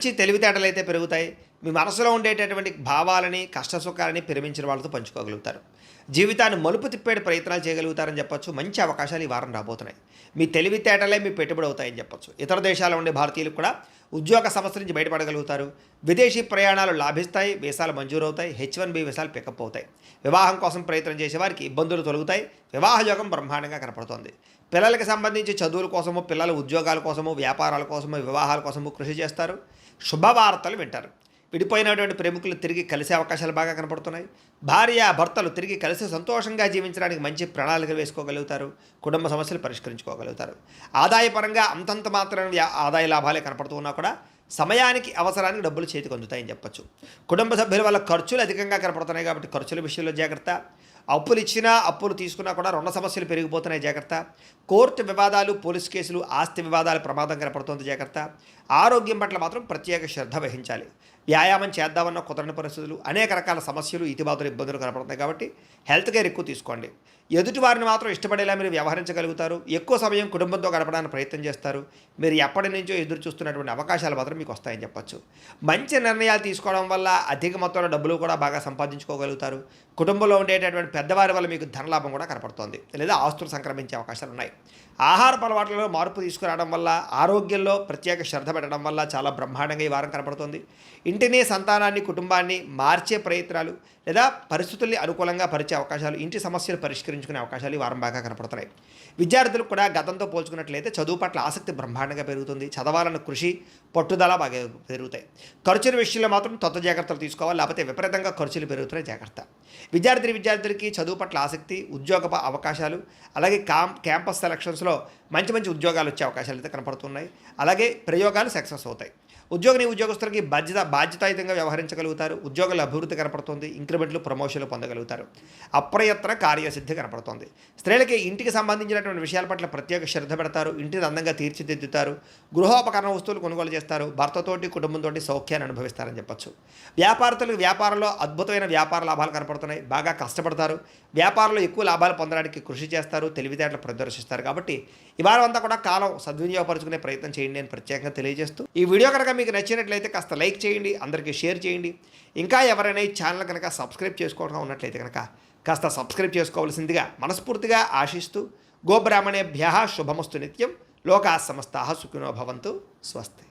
మంచి తెలివితేటలైతే పెరుగుతాయి. మీ మనసులో ఉండేటటువంటి భావాలని, కష్టసుఖాలని ప్రేమించిన వాళ్ళతో పంచుకోగలుగుతారు. జీవితాన్ని మలుపు తిప్పే ప్రయత్నాలు చేయగలుగుతారని చెప్పొచ్చు. మంచి అవకాశాలు ఈ వారం రాబోతున్నాయి. మీ తెలివితేటలే మీ పెట్టుబడి అవుతాయని చెప్పొచ్చు. ఇతర దేశాల్లో ఉండే భారతీయులకు కూడా ఉద్యోగ సమస్యల నుంచి బయటపడగలుగుతారు. విదేశీ ప్రయాణాలు లాభిస్తాయి. వీసాలు మంజూరవుతాయి. H1B వీసాలు పికప్ అవుతాయి. వివాహం కోసం ప్రయత్నం చేసేవారికి ఇబ్బందులు తొలగుతాయి. వివాహ యోగం బ్రహ్మాండంగా కనపడుతోంది. పిల్లలకి సంబంధించి చదువుల కోసము, పిల్లల ఉద్యోగాల కోసము, వ్యాపారాల కోసము, వివాహాల కోసము కృషి చేస్తారు. శుభవార్తలు వింటారు. విడిపోయినటువంటి ప్రేమికులు తిరిగి కలిసే అవకాశాలు బాగా కనపడుతున్నాయి. భార్య భర్తలు తిరిగి కలిసి సంతోషంగా జీవించడానికి మంచి ప్రణాళికలు వేసుకోగలుగుతారు. కుటుంబ సమస్యలు పరిష్కరించుకోగలుగుతారు. ఆదాయపరంగా అంతంత మాత్రమే ఆదాయ లాభాలే కనపడుతూ ఉన్నా కూడా సమయానికి అవసరానికి డబ్బులు చేతికి అందుతాయని చెప్పొచ్చు. కుటుంబ సభ్యుల వల్ల ఖర్చులు అధికంగా కనపడుతున్నాయి కాబట్టి ఖర్చుల విషయంలో జాగ్రత్త. అప్పులు ఇచ్చినా అప్పులు తీసుకున్నా కూడా రుణ సమస్యలు పెరిగిపోతున్నాయి, జాగ్రత్త. కోర్టు వివాదాలు, పోలీస్ కేసులు, ఆస్తి వివాదాల ప్రమాదం కనపడుతుంది, జాగ్రత్త. ఆరోగ్యం పట్ల మాత్రం ప్రత్యేక శ్రద్ధ వహించాలి. వ్యాయామం చేద్దామన్న కుదరని పరిస్థితులు, అనేక రకాల సమస్యలు, ఇతిబాతులు, ఇబ్బందులు కనపడుతున్నాయి కాబట్టి హెల్త్ కేర్ ఎక్కువ తీసుకోండి. ఎదుటి వారిని మాత్రం ఇష్టపడేలా మీరు వ్యవహరించగలుగుతారు. ఎక్కువ సమయం కుటుంబంతో గడపడానికి ప్రయత్నం చేస్తారు. మీరు ఎప్పటి నుంచో ఎదురు చూస్తున్నటువంటి అవకాశాలు మాత్రం మీకు వస్తాయని చెప్పొచ్చు. మంచి నిర్ణయాలు తీసుకోవడం వల్ల అధిక మొత్తంలో డబ్బులు కూడా బాగా సంపాదించుకోగలుగుతారు. కుటుంబంలో ఉండేటటువంటి పెద్దవారి వల్ల మీకు ధనలాభం కూడా కనపడుతోంది, లేదా ఆస్తులు సంక్రమించే అవకాశాలు ఉన్నాయి. ఆహారపు అలవాట్లలో మార్పు తీసుకురావడం వల్ల, ఆరోగ్యంలో ప్రత్యేక శ్రద్ధ పెట్టడం వల్ల చాలా బ్రహ్మాండంగా ఈ వారం కనపడుతుంది. ఇంటిని, సంతానాన్ని, కుటుంబాన్ని మార్చే ప్రయత్నాలు లేదా పరిస్థితుల్ని అనుకూలంగా పరిచే అవకాశాలు, ఇంటి సమస్యలు పరిష్కరించుకునే అవకాశాలు ఈ వారం బాగా కనపడుతున్నాయి. విద్యార్థులకు కూడా గతంతో పోల్చుకున్నట్లయితే చదువు పట్ల ఆసక్తి బ్రహ్మాండంగా పెరుగుతుంది. చదవాలన్న కృషి, పట్టుదల బాగా పెరుగుతాయి. ఖర్చుల విషయంలో మాత్రం జాగ్రత్తలు తీసుకోవాలి, లేకపోతే విపరీతంగా ఖర్చులు పెరుగుతున్నాయి, జాగ్రత్త. విద్యార్థులకి చదువు పట్ల ఆసక్తి, ఉద్యోగ అవకాశాలు, అలాగే క్యాంపస్ సెలక్షన్స్లో మంచి మంచి ఉద్యోగాలు వచ్చే అవకాశాలు అయితే కనపడుతున్నాయి. అలాగే ప్రయోగాలు సక్సెస్ అవుతాయి. ఉద్యోగస్తులకి బాధ్యతాయుతంగా వ్యవహరించగలుగుతారు. ఉద్యోగాల అభివృద్ధి కనపడుతుంది. ఇంక్రిమెంట్లు, ప్రమోషన్లు పొందగలుగుతారు. అప్రయత్న కార్యసిద్ధి కనపడుతుంది. స్త్రీలకి ఇంటికి సంబంధించినటువంటి విషయాల పట్ల ప్రత్యేక శ్రద్ధ పెడతారు. ఇంటిని అందంగా తీర్చిదిద్దుతారు. గృహోపకరణ వస్తువులు కొనుగోలు చేస్తారు. భర్తతోటి, కుటుంబంతో సౌఖ్యాన్ని అనుభవిస్తారని చెప్పొచ్చు. వ్యాపారస్తులకు వ్యాపారంలో అద్భుతమైన వ్యాపార లాభాలు కనపడుతున్నాయి. బాగా కష్టపడతారు. వ్యాపారంలో ఎక్కువ లాభాలు పొందడానికి కృషి చేస్తారు. తెలివితేటలు ప్రదర్శిస్తారు. కాబట్టి ఈ వారం అంతా కూడా కాలం సద్వినియోగపరుచుకునే ప్రయత్నం చేయండి అని ప్రత్యేకంగా తెలియజేస్తూ, ఈ వీడియో కనుక మీకు నచ్చినట్లయితే కాస్త లైక్ చేయండి, అందరికీ షేర్ చేయండి. ఇంకా ఎవరైనా ఈ ఛానల్ కనుక సబ్స్క్రైబ్ చేసుకోవడం ఉన్నట్లయితే కనుక కాస్త సబ్స్క్రైబ్ చేసుకోవాల్సిందిగా మనస్ఫూర్తిగా ఆశిస్తూ, గోబ్రాహ్మణేభ్యః శుభమస్తు నిత్యం. లోకాః సమస్తాః సుఖినో భవంతు. స్వస్తి.